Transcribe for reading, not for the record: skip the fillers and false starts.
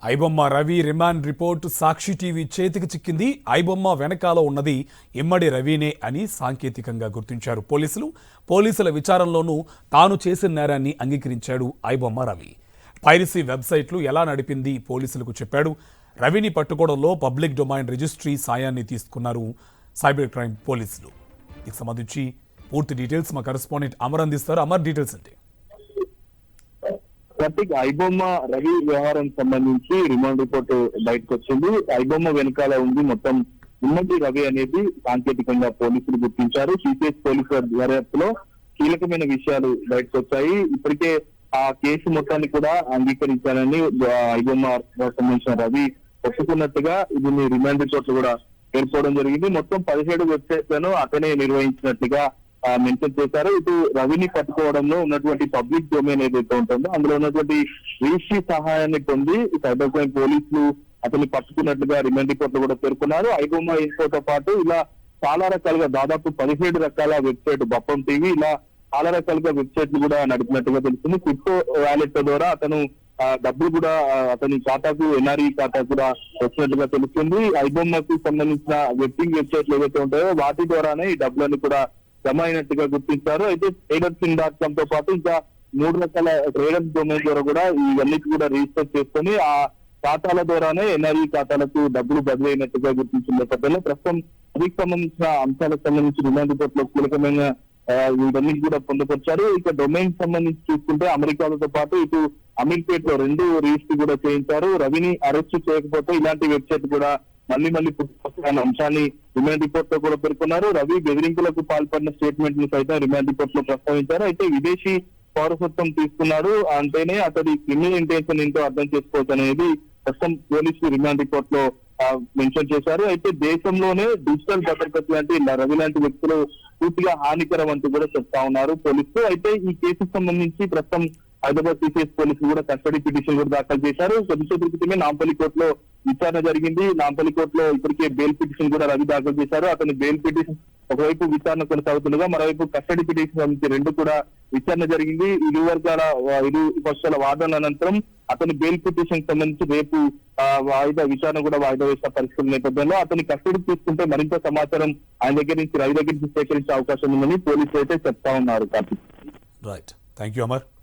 IBomma Ravi remand report సాక్షి TV చేతికి చిక్కింది. ఐబొమ్మ వెనకాల ఉన్నది ఇమ్మడి రవినే అని సాంకేతికంగా గుర్తించారు పోలీసులు. పోలీసుల విచారణలోనూ తాను చేసిన నేరాన్ని అంగీకరించాడు ఐబొమ్మ రవి. పైరసీ వెబ్సైట్లు ఎలా నడిపింది పోలీసులకు చెప్పాడు. రవిని పట్టుకోవడంలో పబ్లిక్ డొమైన్ రిజిస్ట్రీ సాయాన్ని తీసుకున్నారు సైబర్ క్రైమ్ పోలీసులు. దీనికి సంబంధించి పూర్తి డీటెయిల్స్ మా కరెస్పాండెంట్ అమర్ అందిస్తారు. అమర్, డీటెయిల్స్ అంటే కార్తిక్, ఐబొమ్మ రవి వ్యవహారం సంబంధించి రిమాండ్ రిపోర్ట్ బయటకు వచ్చింది. ఐబొమ్మ వెనకాల ఉంది మొత్తం ఇమ్మడి రవి అనేది సాంకేతికంగా పోలీసులు గుర్తించారు. సిసిఎస్ పోలీసుల దర్యాప్తులో కీలకమైన విషయాలు బయటకు వచ్చాయి. ఇప్పటికే ఆ కేసు మొత్తాన్ని కూడా అంగీకరించాలని ఐబొమ్మ సంబంధించిన రవి ఒప్పుకున్నట్టుగా దీన్ని రిమాండ్ రిపోర్ట్ కూడా పేర్కోవడం జరిగింది. మొత్తం 17 వెబ్సైట్లను అతనే నిర్వహించినట్టుగా మెన్షన్ చేశారు. ఇటు రవిని పట్టుకోవడంలో ఉన్నటువంటి పబ్లిక్ డొమైన్ ఏదైతే ఉంటుందో అందులో ఉన్నటువంటి రిజిస్ట్రీ సహాయాన్ని పొంది సైబర్ క్రైమ్ పోలీసులు అతన్ని పట్టుకున్నట్లుగా రిమాండ్ రిపోర్ట్ లో కూడా పేర్కొన్నారు. ఐబొమ్మ ఇన్ఫోతో పాటు ఇలా చాలా రకాలుగా దాదాపు 17 రకాల వెబ్సైట్ బప్పం టీవీ ఇలా చాలా రకాలుగా వెబ్సైట్లు కూడా నడిపినట్టుగా తెలుస్తుంది. క్రిప్టో వాలెట్ ద్వారా అతను డబ్బులు కూడా అతని ఖాతాకు ఎన్ఆర్ఈ ఖాతాకు కూడా వచ్చినట్టుగా తెలుస్తుంది. ఐబొమ్మకు సంబంధించిన వెబ్సైట్లు ఏవైతే ఉంటాయో వాటి ద్వారానే ఈ డబ్బులను కూడా జమ అయినట్టుగా గుర్తించారు. అయితే tradersing.com తో పాటు ఇంకా 3 రకాల ట్రేడర్స్ డొమైన్ ద్వారా కూడా ఇవన్నిటి కూడా రిజిస్టర్ చేసుకొని ఆ ఖాతాల ద్వారానే ఎన్ఆర్ఈ ఖాతాలకు డబ్బులు బదిలీ అయినట్టుగా గుర్తించిన నేపథ్యంలో ప్రస్తుతం దీనికి సంబంధించిన అంశాలకు సంబంధించి రిమాండ్ రిపోర్ట్ లో కీలకమైన ఇవన్నీ కూడా పొందుపరిచారు. ఇక డొమైన్ సంబంధించి చూసుకుంటే అమెరికాతో పాటు ఇటు అమీర్పేట్ లో 2 రిజిస్టర్ కూడా చేయించారు. రవిని అరెస్ట్ చేయకపోతే ఇలాంటి వెబ్సైట్ కూడా మళ్ళీ పుట్టుకొస్తున్న అంశాన్ని రిమాండ్ రిపోర్ట్ లో కూడా పేర్కొన్నారు. రవి బెదిరింపులకు పాల్పడిన స్టేట్మెంట్ ని సైతం రిమాండ్ రిపోర్ట్ లో ప్రస్తావించారు. అయితే విదేశీ పౌరసత్వం తీసుకున్నాడు అంటేనే అతడి క్రిమినల్ ఇంటెన్షన్ ఏంటో అర్థం చేసుకోవచ్చు అనేది ప్రస్తుతం పోలీసులు రిమాండ్ రిపోర్ట్ లో మెన్షన్ చేశారు. అయితే దేశంలోనే డిజిటల్ భద్రత లాంటి రవి లాంటి వ్యక్తులు పూర్తిగా హానికరం అంటూ కూడా చెప్తా ఉన్నారు పోలీసులు. అయితే ఈ కేసుకు సంబంధించి ప్రస్తుతం హైదరాబాద్ సిసిఎస్ పోలీసులు కూడా కస్టడీ పిటిషన్ కూడా దాఖలు చేశారు. కొద్దిసేపటి క్రితమే నాంపల్లి కోర్టులో విచారణ జరిగింది. నాంపల్లి కోర్టులో ఇప్పటికే బెయిల్ పిటిషన్ కూడా రవి దాఖలు చేశారు. అతని బెయిల్ పిటిషన్ ఒకవైపు విచారణ కొనసాగుతుండగా మరోవైపు కస్టడీ పిటిషన్ సంబంధించి 2 కూడా విచారణ జరిగింది. ఇరు పక్షాల వాదనల అనంతరం అతని బెయిల్ పిటిషన్ సంబంధించి రేపు విచారణ కూడా వాయిదా వేసిన పరిస్థితుల నేపథ్యంలో అతని కస్టడీ తీసుకుంటే మరింత సమాచారం ఆయన దగ్గర నుంచి రవి దగ్గర నుంచి సేకరించే అవకాశం ఉందని పోలీసులు అయితే చెప్తా ఉన్నారు. Right, thank you Amar.